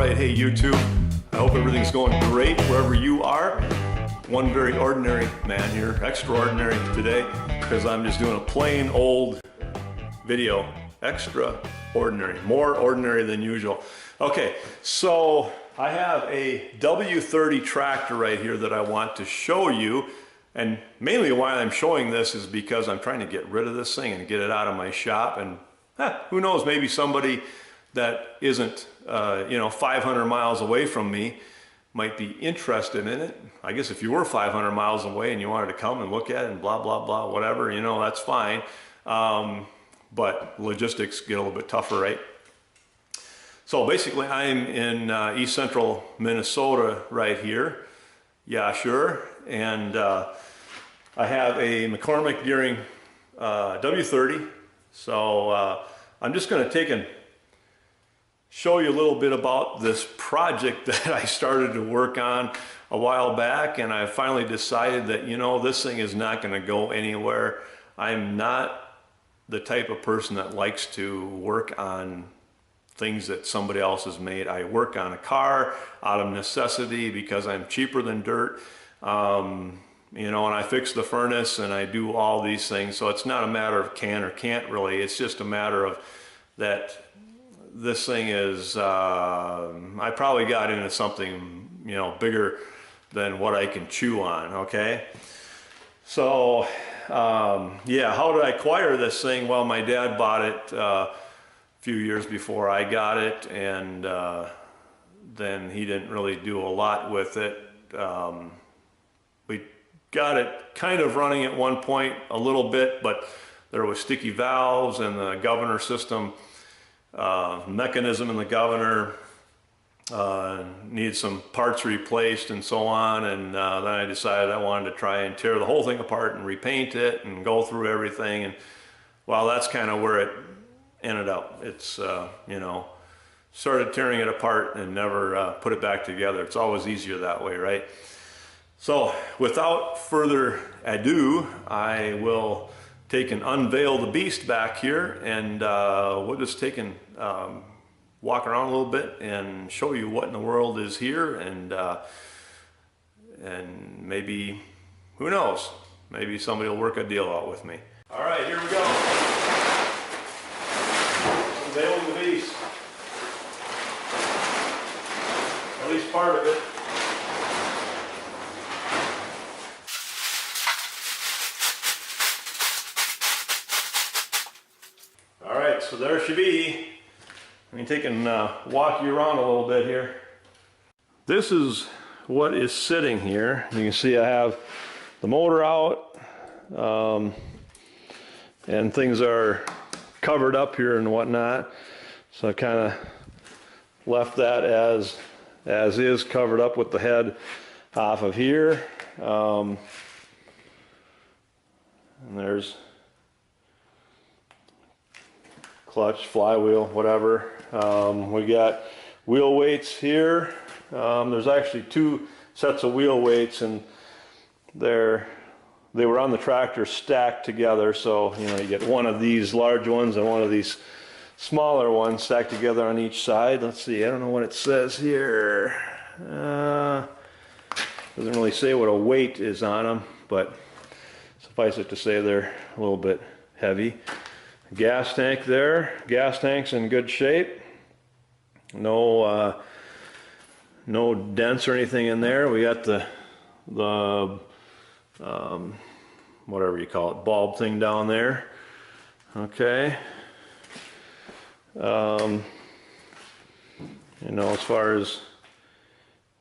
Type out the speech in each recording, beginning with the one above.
right, hey YouTube, I hope everything's going great wherever you are. One very ordinary man here, extraordinary today, because I'm just doing a plain old video. Extraordinary, more ordinary than usual. Okay, so I have a W30 tractor right here that I want to show you, and mainly why I'm showing this is because I'm trying to get rid of this thing and get it out of my shop, and who knows, maybe somebody that isn't 500 miles away from me might be interested in it. I guess if you were 500 miles away and you wanted to come and look at it and blah blah blah whatever, that's fine, but logistics get a little bit tougher, right? So basically I'm in east central Minnesota right here, yeah sure, and I have a McCormick Deering W30. So I'm just going to take and show you a little bit about this project that I started to work on a while back, and I finally decided that this thing is not going to go anywhere. I'm not the type of person that likes to work on things that somebody else has made. I work on a car out of necessity because I'm cheaper than dirt, and I fix the furnace and I do all these things. So it's not a matter of can or can't really, it's just a matter of that this thing is, I probably got into something, bigger than what I can chew on, okay? So, yeah, how did I acquire this thing? Well, my dad bought it a few years before I got it, and then he didn't really do a lot with it. We got it kind of running at one point a little bit, but there was sticky valves and the governor system mechanism in the governor needed some parts replaced and so on, and then I decided I wanted to try and tear the whole thing apart and repaint it and go through everything, and well, that's kind of where it ended up. It's started tearing it apart and never put it back together. It's always easier that way, right? So without further ado, I will take and unveil the beast back here, and we'll just take and walk around a little bit and show you what in the world is here, and maybe, who knows, maybe somebody will work a deal out with me. All right, here we go. Unveiling the beast. At least part of it. So there she be. Let me take and walk you around a little bit here. This is what is sitting here. You can see I have the motor out, and things are covered up here and whatnot. So I kind of left that as is, covered up with the head off of here. And there's clutch, flywheel, whatever. We got wheel weights here. There's actually two sets of wheel weights, and they were on the tractor stacked together. So you get one of these large ones and one of these smaller ones stacked together on each side. Let's see, I don't know what it says here. Doesn't really say what a weight is on them, but suffice it to say they're a little bit heavy. Gas tank there. Gas tank's in good shape. No dents or anything in there. We got the whatever you call it, bulb thing down there. Okay. As far as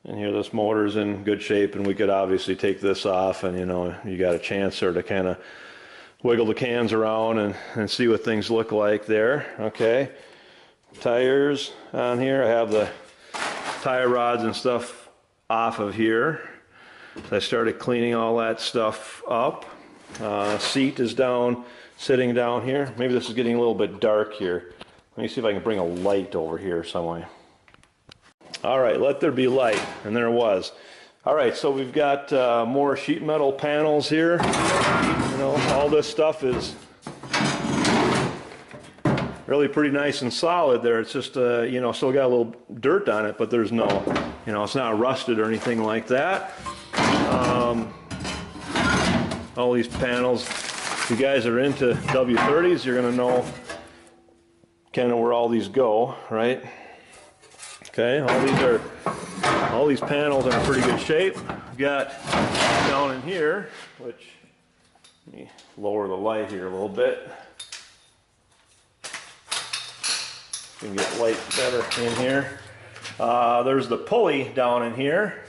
in here, this motor's in good shape, and we could obviously take this off, and you got a chance there to kind of wiggle the cans around and see what things look like there. Okay, tires on here. I have the tire rods and stuff off of here. So I started cleaning all that stuff up. Seat is down, sitting down here. Maybe this is getting a little bit dark here. Let me see if I can bring a light over here some way. All right, let there be light, and there was. All right, so we've got more sheet metal panels here. All this stuff is really pretty nice and solid there. It's just, you know, still got a little dirt on it, but there's no, you know, it's not rusted or anything like that. All these panels, if you guys are into W30s, you're going to know kind of where all these go, right? Okay, all these panels are in pretty good shape. We've got down in here, which, let me lower the light here a little bit. You can get light better in here. There's the pulley down in here,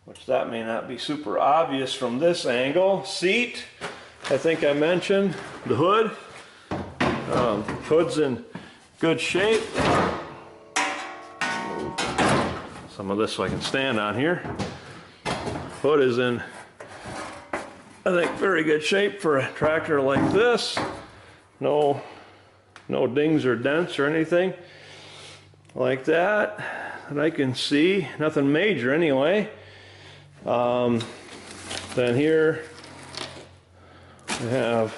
which that may not be super obvious from this angle. Seat, I think I mentioned. The hood. Hood's in good shape. Move some of this so I can stand on here. Hood is in, I think, very good shape for a tractor like this. No dings or dents or anything like that I can see. Nothing major anyway. Then here we have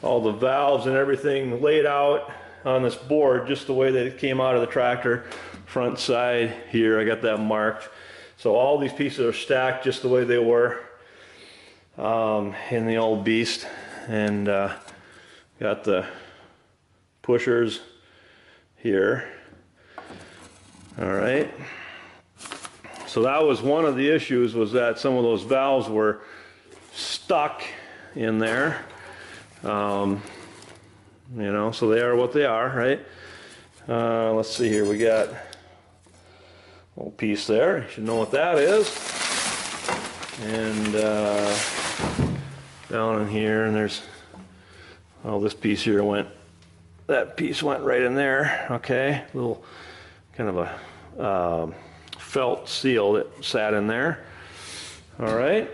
all the valves and everything laid out on this board just the way that it came out of the tractor. Front side here, I got that marked. So all these pieces are stacked just the way they were in the old beast. And got the pushers here. All right. So that was one of the issues, was that some of those valves were stuck in there. You know, so they are what they are, right? Let's see here. We got a little piece there. You should know what that is. And down in here, and there's, oh, this piece here went, that piece went right in there. Okay, little kind of a felt seal that sat in there. All right.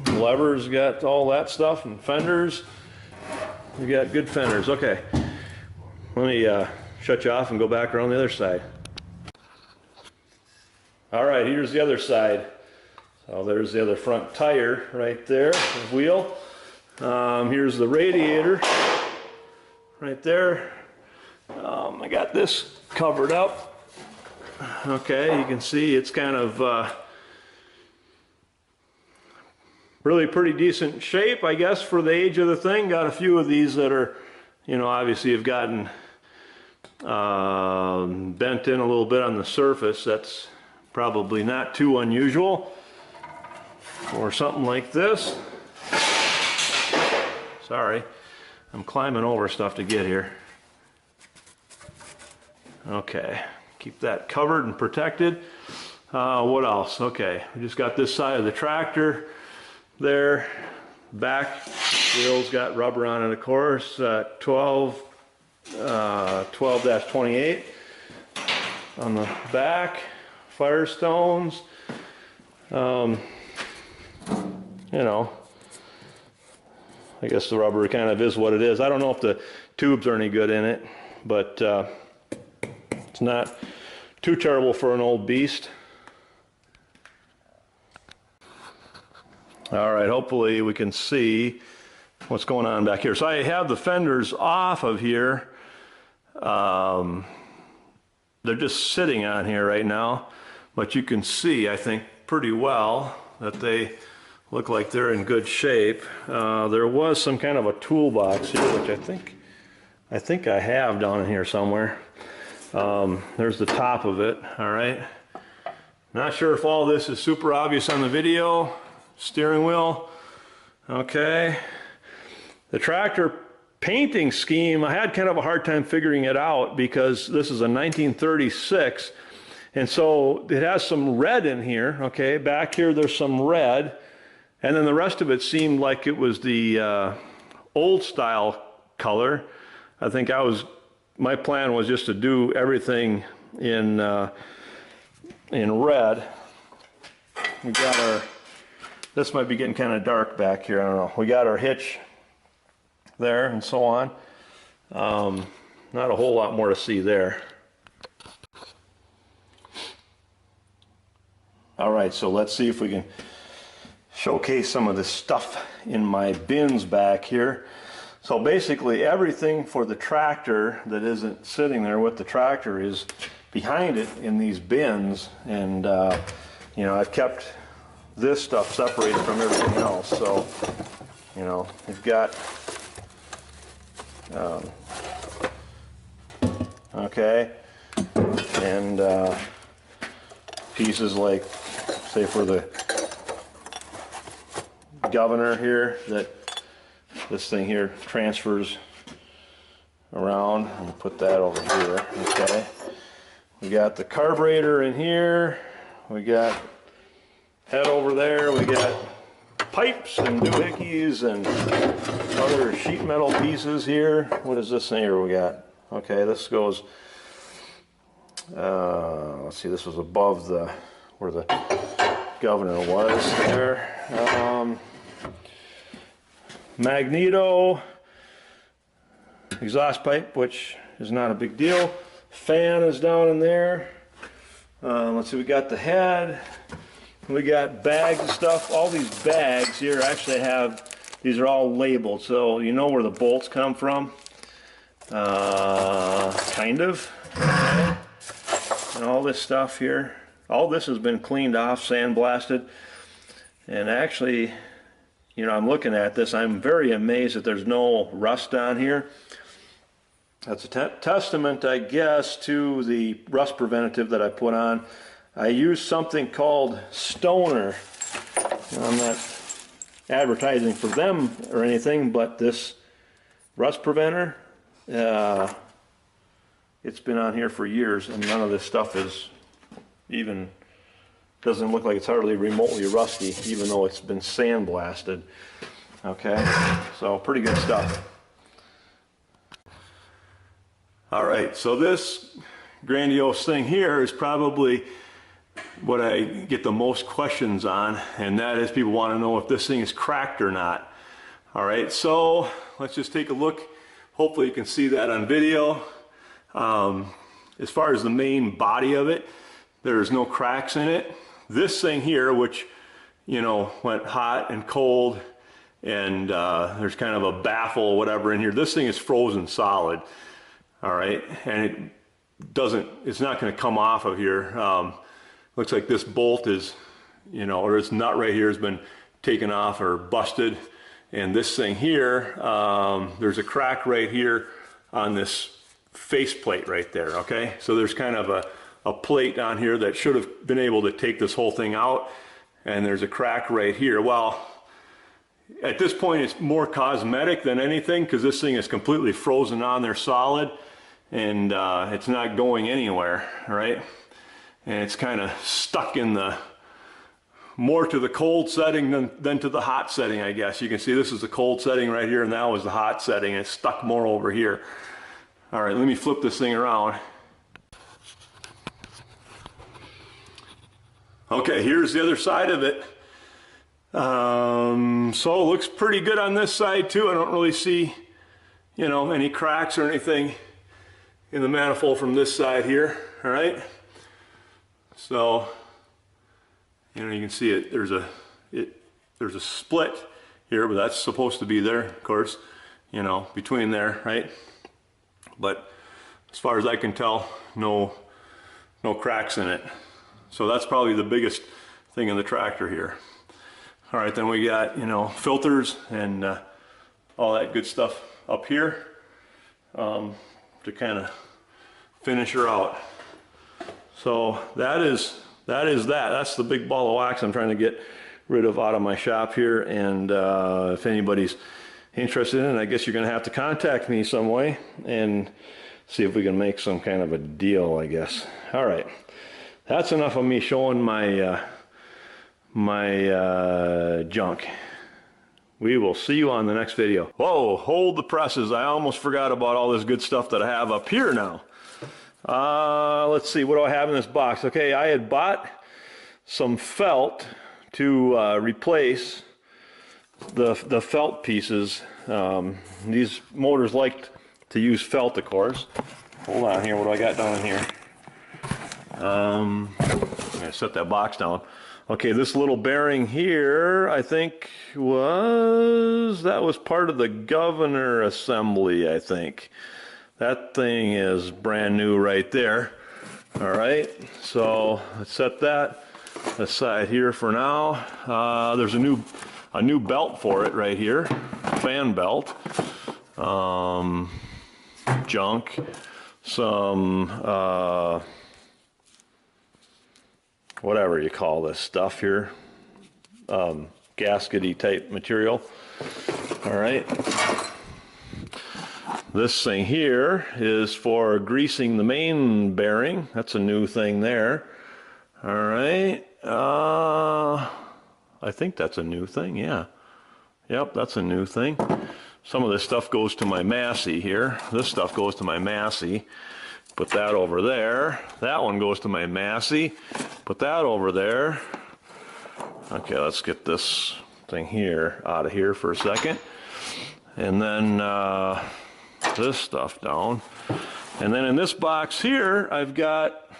Levers, got all that stuff, and fenders. We got good fenders. Okay, let me shut you off and go back around the other side. All right, here's the other side. So there's the other front tire right there, the wheel. Here's the radiator right there. I got this covered up. Okay, you can see it's kind of really pretty decent shape, I guess, for the age of the thing. Got a few of these that are, you know, obviously have gotten bent in a little bit on the surface. That's probably not too unusual for something like this. Sorry, I'm climbing over stuff to get here. Okay, keep that covered and protected. What else? Okay, we just got this side of the tractor there. Back wheels got rubber on it, of course. 12-28 on the back. Firestones. You know, I guess the rubber kind of is what it is. I don't know if the tubes are any good in it, but it's not too terrible for an old beast. All right, hopefully we can see what's going on back here. So I have the fenders off of here. They're just sitting on here right now, but you can see, I think, pretty well that they look like they're in good shape. There was some kind of a toolbox here, which I think I have down in here somewhere. There's the top of it. All right. Not sure if all this is super obvious on the video. Steering wheel. Okay. The tractor painting scheme, I had kind of a hard time figuring it out because this is a 1936, and so it has some red in here. Okay, back here there's some red, and then the rest of it seemed like it was the old style color. I think my plan was just to do everything in red. We got our, this might be getting kind of dark back here, I don't know. We got our hitch there and so on. Not a whole lot more to see there. All right, so let's see if we can showcase some of the stuff in my bins back here. So basically everything for the tractor that isn't sitting there with the tractor is behind it in these bins, and you know, I've kept this stuff separated from everything else. So, you know, you've got okay, and pieces like, say, for the governor here, that this thing here transfers around, and put that over here. Okay, we got the carburetor in here, we got head over there, we got pipes and doohickeys and other sheet metal pieces here. What is this thing here we got? Okay, this goes, let's see, this was above the, where the governor was there. Magneto exhaust pipe, which is not a big deal. Fan is down in there. Let's see, we got the head. We got bags of stuff. All these bags here actually have, these are all labeled, so you know where the bolts come from. Kind of. Okay. And all this stuff here, all this has been cleaned off, sandblasted. And actually, you know, I'm looking at this, I'm very amazed that there's no rust on here. That's a testament, I guess, to the rust preventative that I put on. I use something called Stoner. I'm not advertising for them or anything, but this rust preventer, it's been on here for years, and none of this stuff is even, doesn't look like it's hardly remotely rusty, even though it's been sandblasted. Okay, so pretty good stuff. All right, so this grandiose thing here is probably what I get the most questions on, and that is people want to know if this thing is cracked or not. All right, so let's just take a look. Hopefully you can see that on video. As far as the main body of it, there's no cracks in it. This thing here, which, you know, went hot and cold, and there's kind of a baffle or whatever in here, this thing is frozen solid. All right, and it doesn't, it's not going to come off of here. Looks like this bolt is, you know, or this nut right here has been taken off or busted. And this thing here, there's a crack right here on this faceplate right there, okay? So there's kind of a plate on here that should have been able to take this whole thing out, and there's a crack right here. Well, at this point it's more cosmetic than anything, because this thing is completely frozen on there solid, and it's not going anywhere, right? And it's kind of stuck in the, more to the cold setting than to the hot setting, I guess. You can see this is the cold setting right here, and that was the hot setting, and it's stuck more over here. All right, let me flip this thing around. Okay, here's the other side of it. So it looks pretty good on this side too. I don't really see, you know, any cracks or anything in the manifold from this side here. All right. So, you know, you can see it. There's a split here, but that's supposed to be there, of course, you know, between there, right? But as far as I can tell, no cracks in it. So that's probably the biggest thing in the tractor here. All right, then we got, you know, filters and all that good stuff up here to kind of finish her out. So that's the big ball of wax I'm trying to get rid of out of my shop here. And if anybody's interested in it, I guess you're going to have to contact me some way and see if we can make some kind of a deal, I guess. All right, that's enough of me showing my junk. We will see you on the next video. Whoa, hold the presses. I almost forgot about all this good stuff that I have up here now. Let's see, what do I have in this box? Okay, I had bought some felt to replace the felt pieces. These motors like to use felt, of course. Hold on here, what do I got down in here? I'm gonna set that box down. Okay, this little bearing here, I think that was part of the governor assembly, I think. That thing is brand new right there. All right, so let's set that aside here for now. There's a new belt for it right here, fan belt. Junk, some whatever you call this stuff here, gaskety type material. All right, this thing here is for greasing the main bearing. That's a new thing there. All right, I think that's a new thing. Yeah, yep, that's a new thing. Some of this stuff goes to my Massey here. This stuff goes to my Massey. Put that over there. That one goes to my Massey. Put that over there. Okay, let's get this thing here out of here for a second. And then this stuff down. And then in this box here, I've got,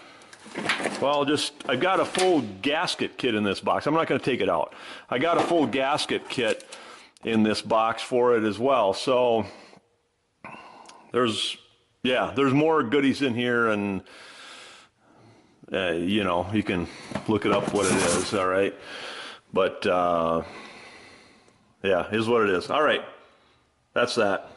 well, I've got a full gasket kit in this box. I'm not going to take it out. I got a full gasket kit in this box for it as well. So there's more goodies in here, and you know, you can look it up what it is. All right, but yeah, here's what it is. All right, that's that.